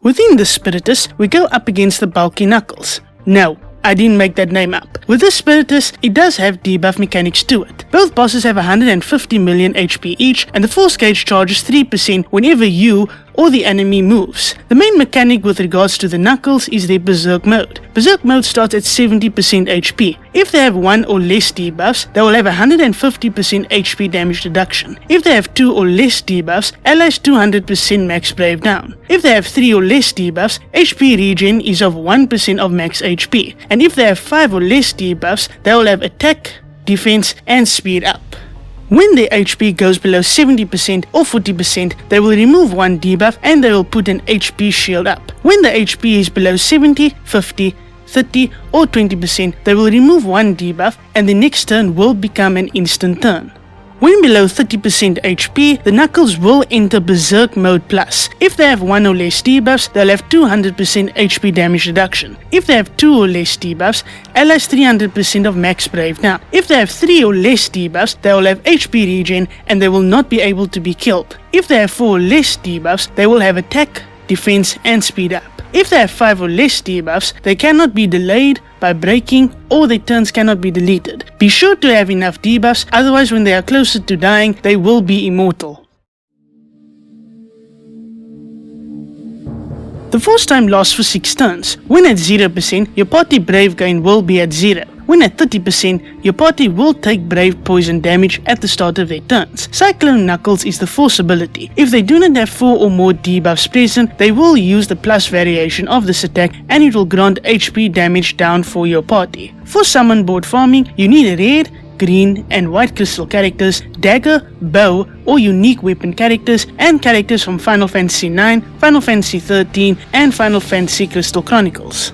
Within the Spiritus, we go up against the bulky Knuckles. No, I didn't make that name up. With the Spiritus, it does have debuff mechanics to it. Both bosses have 150 million HP each, and the force gauge charges 3% whenever you or the enemy moves. The main mechanic with regards to the Knuckles is their Berserk mode. Berserk mode starts at 70% HP. If they have 1 or less debuffs, they will have 150% HP damage reduction. If they have 2 or less debuffs, allies 200% max brave down. If they have 3 or less debuffs, HP regen is of 1% of max HP. And if they have 5 or less debuffs, they will have attack, defense, and speed up. When their HP goes below 70% or 40%, they will remove 1 debuff and they will put an HP shield up. When the HP is below 70, 50, 30 or 20%, they will remove 1 debuff and the next turn will become an instant turn. When below 30% HP, the Knuckles will enter Berserk Mode Plus. If they have 1 or less debuffs, they'll have 200% HP damage reduction. If they have 2 or less debuffs, allies 300% of max brave down. If they have 3 or less debuffs, they will have HP regen and they will not be able to be killed. If they have 4 or less debuffs, they will have attack, defense and speed up. If they have 5 or less debuffs, they cannot be delayed by breaking or their turns cannot be deleted. Be sure to have enough debuffs, otherwise when they are closer to dying, they will be immortal. The force time lasts for 6 turns. When at 0%, your party brave gain will be at 0. When at 30%, your party will take brave poison damage at the start of their turns. Cyclone Knuckles is the force ability. If they do not have 4 or more debuffs present, they will use the plus variation of this attack and it will grant HP damage down for your party. For summon board farming, you need red, green and white crystal characters, dagger, bow or unique weapon characters and characters from Final Fantasy IX, Final Fantasy XIII and Final Fantasy Crystal Chronicles.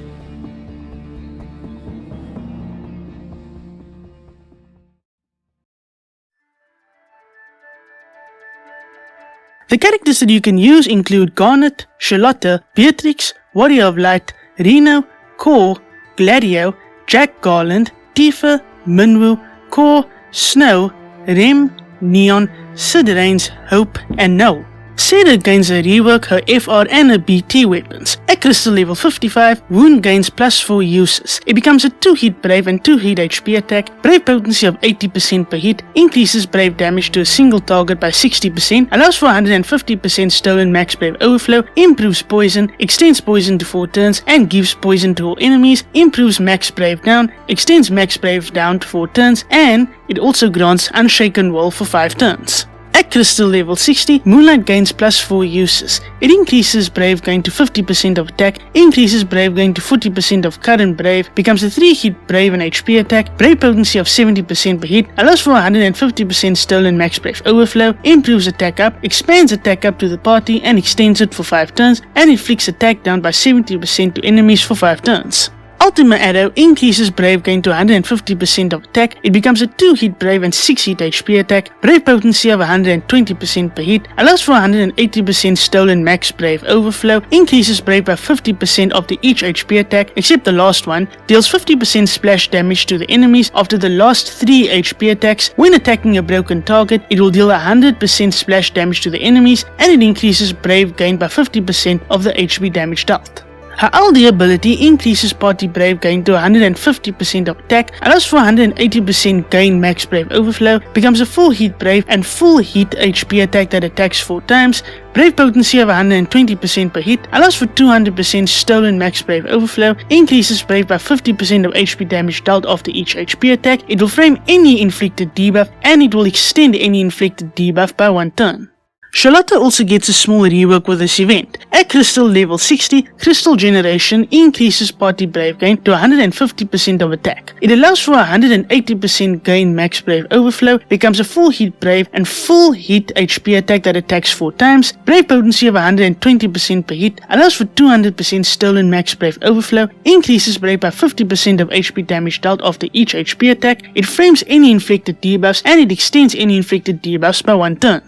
The characters that you can use include Garnet, Sherlotta, Beatrix, Warrior of Light, Reno, Core, Gladio, Jack Garland, Tifa, Minwu, Core, Snow, Rem, Neon, Sid Reigns, Hope, and No. Serah gains a rework, her FR and her BT weapons. At crystal level 55, wound gains plus 4 uses. It becomes a 2 hit brave and 2 hit HP attack, brave potency of 80% per hit, increases brave damage to a single target by 60%, allows for 150% stolen max brave overflow, improves poison, extends poison to 4 turns and gives poison to all enemies, improves max brave down, extends max brave down to 4 turns, and it also grants Unshaken Wall for 5 turns. At crystal level 60, Moonlight gains plus 4 uses. It increases brave gain to 50% of attack, increases brave gain to 40% of current brave, becomes a 3 hit brave and HP attack, brave potency of 70% per hit, allows for 150% stolen max brave overflow, improves attack up, expands attack up to the party and extends it for 5 turns, and inflicts attack down by 70% to enemies for 5 turns. Ultima Arrow increases brave gain to 150% of attack, it becomes a 2 hit brave and 6 hit HP attack, brave potency of 120% per hit, allows for 180% stolen max brave overflow, increases brave by 50% after each HP attack except the last one, deals 50% splash damage to the enemies after the last 3 HP attacks. When attacking a broken target, it will deal 100% splash damage to the enemies and it increases brave gain by 50% of the HP damage dealt. Her LD ability increases party brave gain to 150% of attack, allows for 180% gain max brave overflow, becomes a full hit brave and full hit HP attack that attacks 4 times, brave potency of 120% per hit, allows for 200% stolen max brave overflow, increases brave by 50% of HP damage dealt after each HP attack, it will frame any inflicted debuff and it will extend any inflicted debuff by 1 turn. Sherlotta also gets a small rework with this event. At crystal level 60, Crystal Generation increases party brave gain to 150% of attack. It allows for 180% gain max brave overflow, becomes a full hit brave and full hit HP attack that attacks 4 times, brave potency of 120% per hit, allows for 200% stolen max brave overflow, increases brave by 50% of HP damage dealt after each HP attack, it frames any inflicted debuffs and it extends any inflicted debuffs by 1 turn.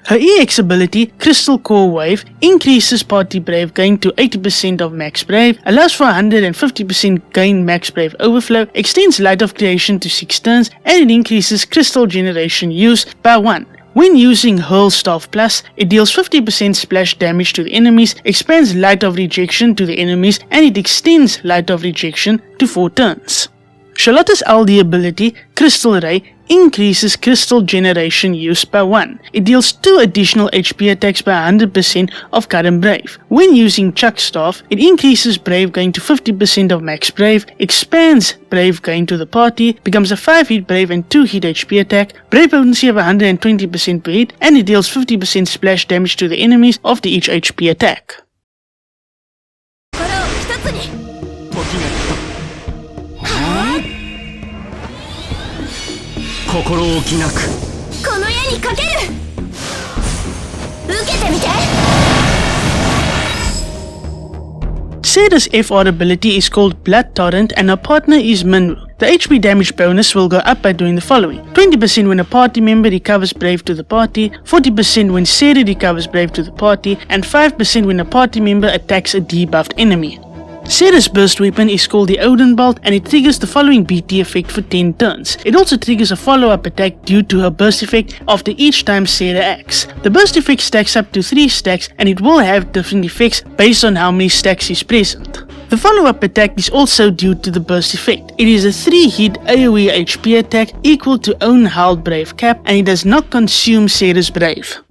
Her EX ability, Crystal Core Wave, increases party brave gain to 80% of max brave, allows for 150% gain max brave overflow, extends Light of Creation to 6 turns, and it increases Crystal Generation use by 1. When using Hurl Staff Plus, it deals 50% splash damage to the enemies, expands Light of Rejection to the enemies, and it extends Light of Rejection to 4 turns. Sherlotta's LD ability, Crystal Ray, increases crystal generation use by 1. It deals 2 additional HP attacks by 100% of current Brave. When using Chuck Staff, it increases Brave gain to 50% of max Brave, expands Brave gain to the party, becomes a 5-hit Brave and 2-hit HP attack, Brave potency of 120% per hit, and it deals 50% splash damage to the enemies after each HP attack. 心置きなくこの矢にかける受けてみて Serah's FR ability is called Blood Torrent and her partner is Minwu. The HP damage bonus will go up by doing the following: 20% when a party member recovers Brave to the party, 40% when Serah recovers Brave to the party, and 5% when a party member attacks a debuffed enemy. Serah's burst weapon is called the Odin Bolt and it triggers the following BT effect for 10 turns. It also triggers a follow-up attack due to her burst effect after each time Serah acts. The burst effect stacks up to 3 stacks and it will have different effects based on how many stacks is present. The follow-up attack is also due to the burst effect. It is a 3-hit AoE HP attack equal to own held Brave cap and it does not consume Serah's Brave.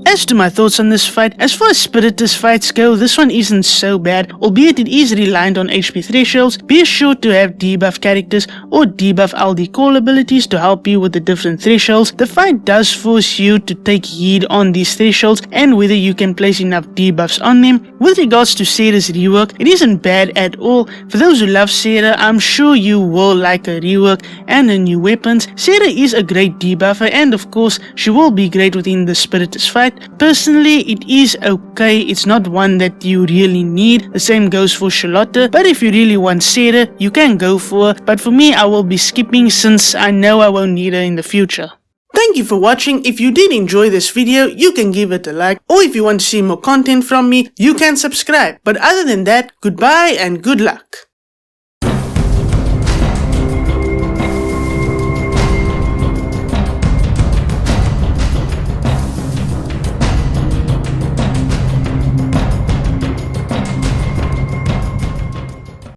As to my thoughts on this fight, as far as Spiritus fights go, this one isn't so bad, albeit it is reliant on HP thresholds. Be sure to have debuff characters or debuff LD call abilities to help you with the different thresholds. The fight does force you to take heed on these thresholds and whether you can place enough debuffs on them. With regards to Serah's rework, it isn't bad at all. For those who love Serah, I'm sure you will like her rework and her new weapons. Serah is a great debuffer and of course she will be great within the Spiritus fight. Personally, it is okay, it's not one that you really need. The same goes for Sherlotta, but if you really want Serah, you can go for her, but for me I will be skipping since I know I won't need her in the future. Thank you for watching. If you did enjoy this video, you can give it a like, or if you want to see more content from me, you can subscribe. But other than that, goodbye and good luck.